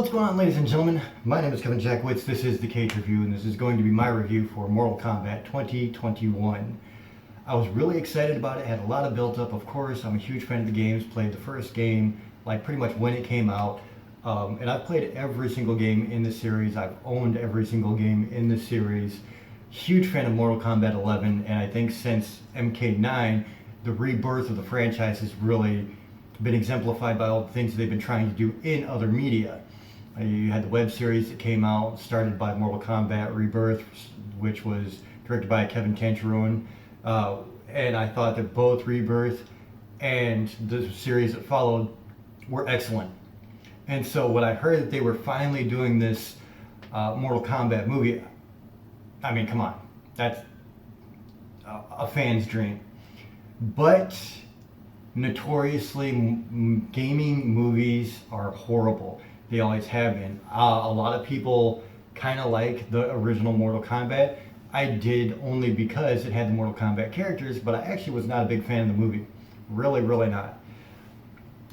What's going on, ladies and gentlemen? My name is Kevin Jackwitz. This is the Kaged Review, and this is going to be my review for Mortal Kombat 2021. I was really excited about it, had a lot of built up. Of course, I'm a huge fan of the games, played the first game like pretty much when it came out, and I've played every single game in the series. I've owned every single game in the series. Huge fan of Mortal Kombat 11, and I think since MK9, the rebirth of the franchise has really been exemplified by all the things they've been trying to do in other media. You had the web series that came out, started by Mortal Kombat Rebirth, which was directed by Kevin Tancharoen, and I thought that both Rebirth and the series that followed were excellent. And so when I heard that they were finally doing this Mortal Kombat movie, I mean, come on, that's a fan's dream. But notoriously, gaming movies are horrible. They always have been. A lot of people kind of like the original Mortal Kombat. I did only because it had the Mortal Kombat characters, but I actually was not a big fan of the movie. Really, really not.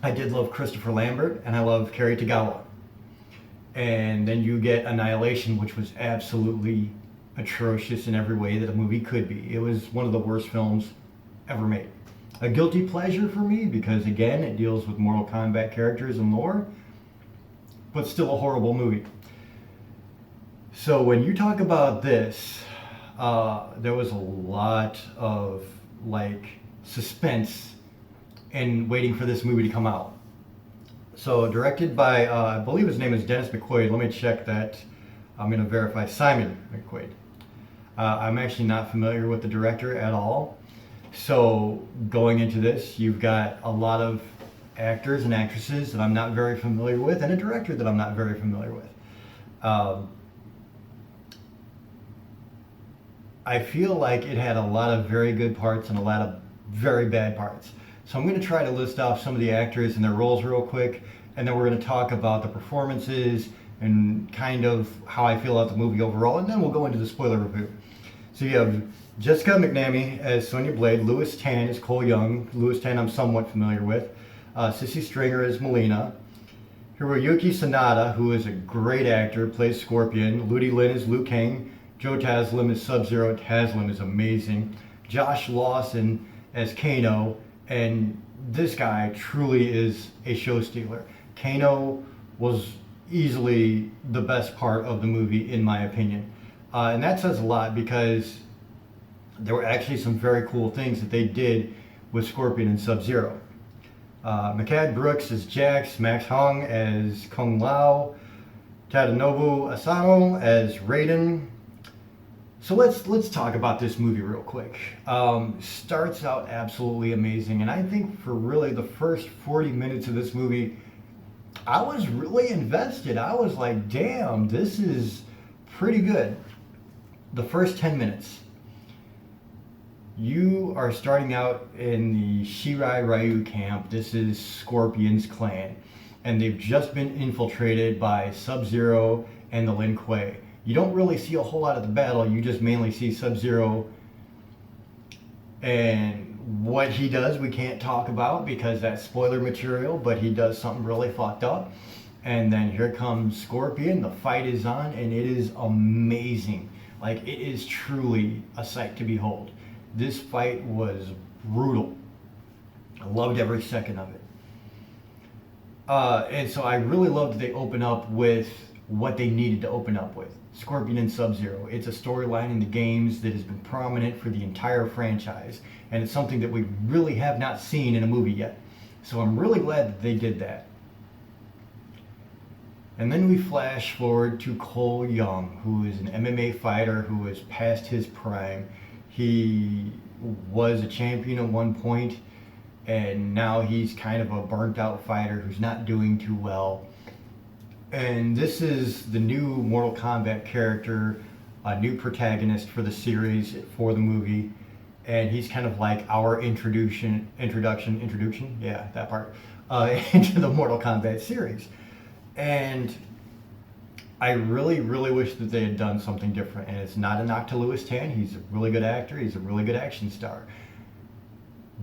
I did love Christopher Lambert, and I love Cary Tagawa. And then you get Annihilation, which was absolutely atrocious in every way that a movie could be. It was one of the worst films ever made. A guilty pleasure for me because, again, it deals with Mortal Kombat characters and lore, but still a horrible movie. So when you talk about this, there was a lot of suspense and waiting for this movie to come out. So directed by, I believe his name is Dennis McQuaid. Let me check that. I'm going to verify. Simon McQuaid. I'm actually not familiar with the director at all. So going into this, you've got a lot of actors and actresses that I'm not very familiar with, and a director that I'm not very familiar with. I feel like it had a lot of very good parts and a lot of very bad parts. So I'm going to try to list off some of the actors and their roles real quick, and then we're going to talk about the performances and kind of how I feel about the movie overall, and then we'll go into the spoiler review. So you have Jessica McNamee as Sonya Blade, Louis Tan as Cole Young. Louis Tan I'm somewhat familiar with. Sissy Stringer as Melina. Hiroyuki Sanada, who is a great actor, plays Scorpion. Ludi Lin is Liu Kang. Joe Taslim is Sub-Zero. Taslim is amazing. Josh Lawson as Kano. And this guy truly is a show stealer. Kano was easily the best part of the movie, in my opinion. And that says a lot because there were actually some very cool things that they did with Scorpion and Sub-Zero. Makad Brooks as Jax, Max Hong as Kung Lao, Tadanobu Asano as Raiden. So let's talk about this movie real quick. Starts out absolutely amazing, and I think for really the first 40 minutes of this movie, I was really invested. I was like, damn, this is pretty good. The first 10 minutes. You are starting out in the Shirai Reiew camp. This is Scorpion's clan, and they've just been infiltrated by Sub-Zero and the Lin Kuei. You don't really see a whole lot of the battle. You just mainly see Sub-Zero, and what he does we can't talk about because that's spoiler material, but he does something really fucked up. And then here comes Scorpion. The fight is on, and it is amazing. Like, it is truly a sight to behold. This fight was brutal. I loved every second of it. And so I really loved that they open up with what they needed to open up with. Scorpion and Sub-Zero. It's a storyline in the games that has been prominent for the entire franchise. And it's something that we really have not seen in a movie yet. So I'm really glad that they did that. And then we flash forward to Cole Young, who is an MMA fighter who is past his prime. He was a champion at one point, and now he's kind of a burnt out fighter who's not doing too well. And this is the new Mortal Kombat character, a new protagonist for the series, for the movie. And he's kind of like our introduction, yeah, that part, into the Mortal Kombat series. And I really, really wish that they had done something different. And it's not a knock to Louis Tan. He's a really good actor. He's a really good action star.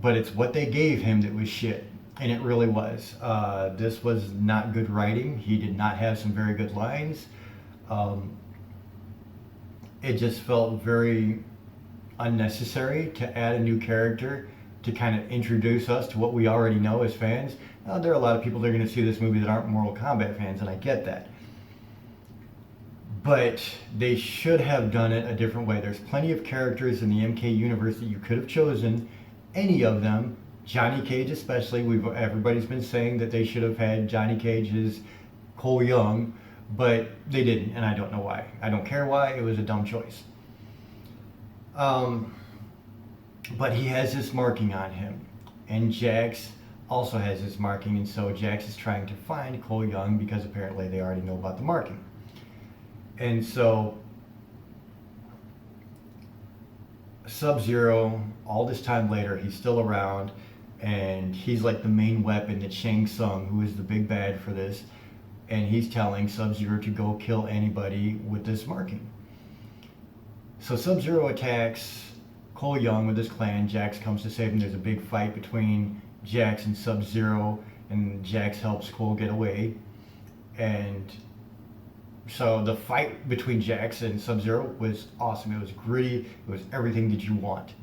But it's what they gave him that was shit. And it really was. This was not good writing. He did not have some very good lines. Um, it just felt very unnecessary to add a new character to kind of introduce us to what we already know as fans. There are a lot of people that are going to see this movie that aren't Mortal Kombat fans, and I get that. But they should have done it a different way. There's plenty of characters in the MK universe that you could have chosen, any of them. Johnny Cage especially. Everybody's been saying that they should have had Johnny Cage as Cole Young, but they didn't, and I don't know why. I don't care why. It was a dumb choice. But he has this marking on him, and Jax also has this marking, and so Jax is trying to find Cole Young because apparently they already know about the marking. And so Sub-Zero, all this time later, he's still around, and he's like the main weapon that Shang Tsung, who is the big bad for this, and he's telling Sub-Zero to go kill anybody with this marking. So Sub-Zero attacks Cole Young with his clan. Jax comes to save him. There's a big fight between Jax and Sub-Zero, and Jax helps Cole get away. And so the fight between Jax and Sub-Zero was awesome. It was gritty. It was everything that you want.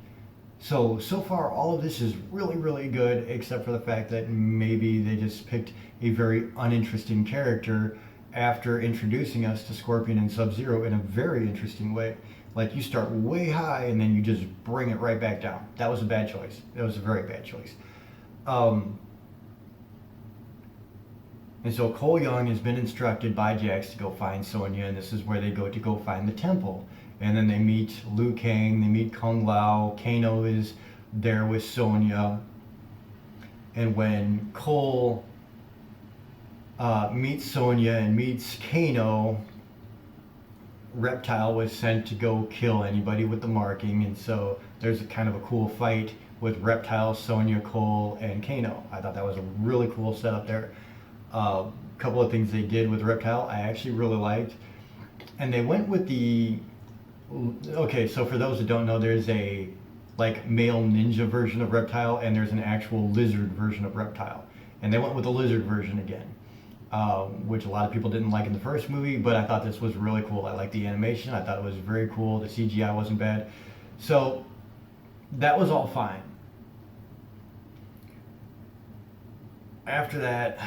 So far, all of this is really, really good, except for the fact that maybe they just picked a very uninteresting character after introducing us to Scorpion and Sub-Zero in a very interesting way. Like, you start way high and then you just bring it right back down. That was a bad choice. It was a very bad choice. And so Cole Young has been instructed by Jax to go find Sonya, and this is where they go to go find the temple. And then they meet Liu Kang, they meet Kung Lao, Kano is there with Sonya. And when Cole meets Sonya and meets Kano, Reptile was sent to go kill anybody with the marking, and so there's a kind of a cool fight with Reptile, Sonya, Cole, and Kano. I thought that was a really cool setup there. A couple of things they did with Reptile I actually really liked, and they went with the okay, so for those that don't know, there's a like male ninja version of Reptile, and there's an actual lizard version of Reptile, and they went with the lizard version again, which a lot of people didn't like in the first movie, but I thought this was really cool. I liked the animation. I thought it was very cool. The CGI wasn't bad, so that was all fine. After that,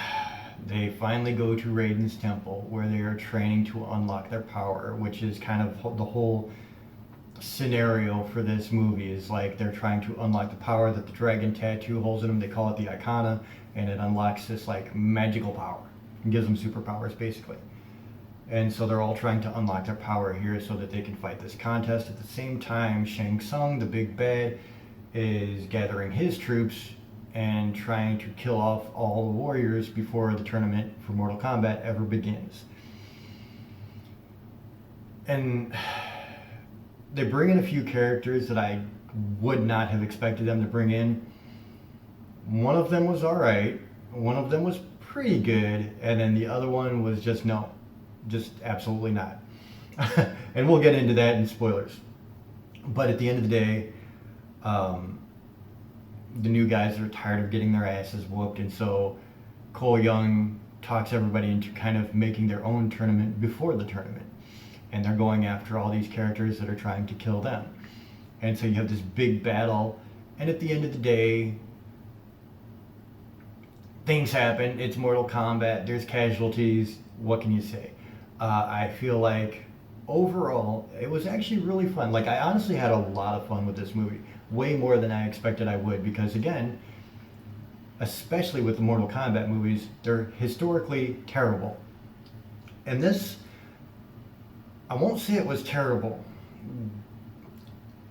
they finally go to Raiden's temple, where they are training to unlock their power, which is kind of the whole scenario for this movie. Is like they're trying to unlock the power that the dragon tattoo holds in them. They call it the Icona, and it unlocks this like magical power. It gives them superpowers basically. And so they're all trying to unlock their power here so that they can fight this contest. At the same time, Shang Tsung, the big bad, is gathering his troops and trying to kill off all the warriors before the tournament for Mortal Kombat ever begins. And they bring in a few characters that I would not have expected them to bring in. One of them was alright, one of them was pretty good, and then the other one was just no, just absolutely not. And we'll get into that in spoilers. But at the end of the day, the new guys are tired of getting their asses whooped, and so Cole Young talks everybody into kind of making their own tournament before the tournament, and they're going after all these characters that are trying to kill them. And so you have this big battle, and at the end of the day, things happen. It's Mortal Kombat. There's casualties. What can you say? I feel like overall it was actually really fun. Like, I honestly had a lot of fun with this movie, way more than I expected I would, because again, especially with the Mortal Kombat movies, they're historically terrible. And this, I won't say it was terrible.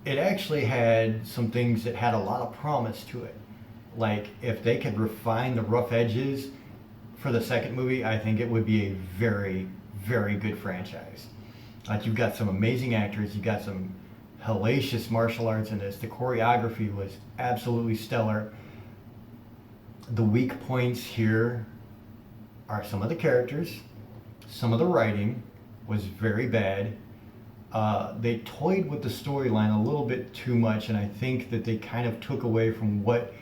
It actually had some things that had a lot of promise to it. Like, if they could refine the rough edges for the second movie, I think it would be a very, very good franchise. Like, you've got some amazing actors, you've got some hellacious martial arts in this. The choreography was absolutely stellar. The weak points here are some of the characters, some of the writing was very bad. They toyed with the storyline a little bit too much, and I think that they kind of took away from what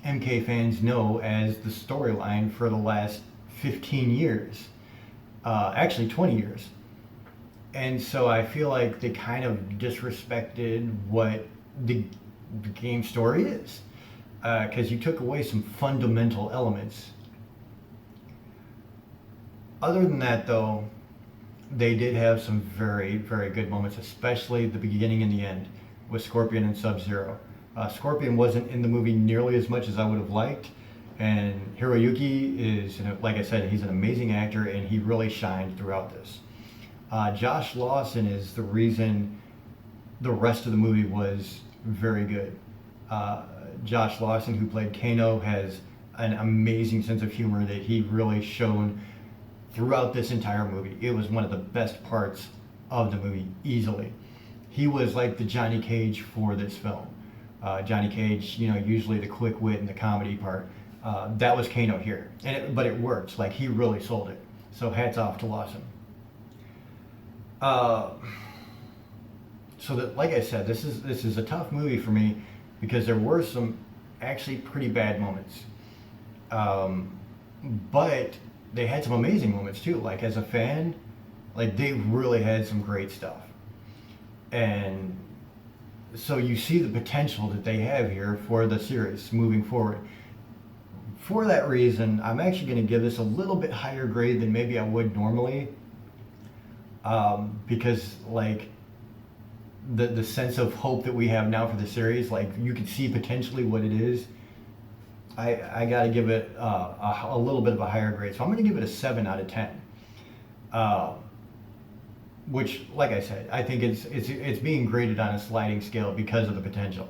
MK fans know as the storyline for the last 15 years, actually 20 years. And so I feel like they kind of disrespected what the game story is, because you took away some fundamental elements. Other than that, though, they did have some very, very good moments, especially the beginning and the end with Scorpion and Sub-Zero. Scorpion wasn't in the movie nearly as much as I would have liked, and Hiroyuki is, like I said, he's an amazing actor, and he really shined throughout this. Josh Lawson is the reason the rest of the movie was very good. Josh Lawson, who played Kano, has an amazing sense of humor that he really shown throughout this entire movie. It was one of the best parts of the movie, easily. He was like the Johnny Cage for this film. Johnny Cage, usually the quick wit and the comedy part. That was Kano here, but it worked. Like, he really sold it. So hats off to Lawson. So that, like I said, this is a tough movie for me because there were some actually pretty bad moments, but they had some amazing moments too. Like, as a fan, like, they really had some great stuff, and so you see the potential that they have here for the series moving forward. For that reason, I'm actually going to give this a little bit higher grade than maybe I would normally, because, like, the sense of hope that we have now for the series, like, you can see potentially what it is. I got to give it a little bit of a higher grade, so I'm going to give it a 7 out of 10. Which, like I said, I think it's being graded on a sliding scale because of the potential.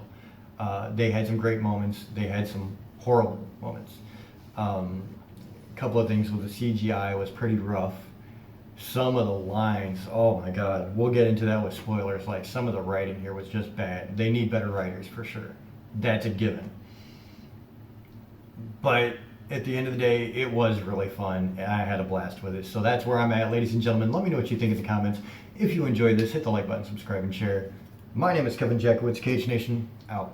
They had some great moments. They had some horrible moments. A couple of things with the CGI was pretty rough. Some of the lines, oh my God, we'll get into that with spoilers. Like, some of the writing here was just bad. They need better writers for sure. That's a given. But at the end of the day, it was really fun, and I had a blast with it. So that's where I'm at, ladies and gentlemen. Let me know what you think in the comments. If you enjoyed this, hit the like button, subscribe, and share. My name is Kevin Jackowitz, Kaged Nation, out.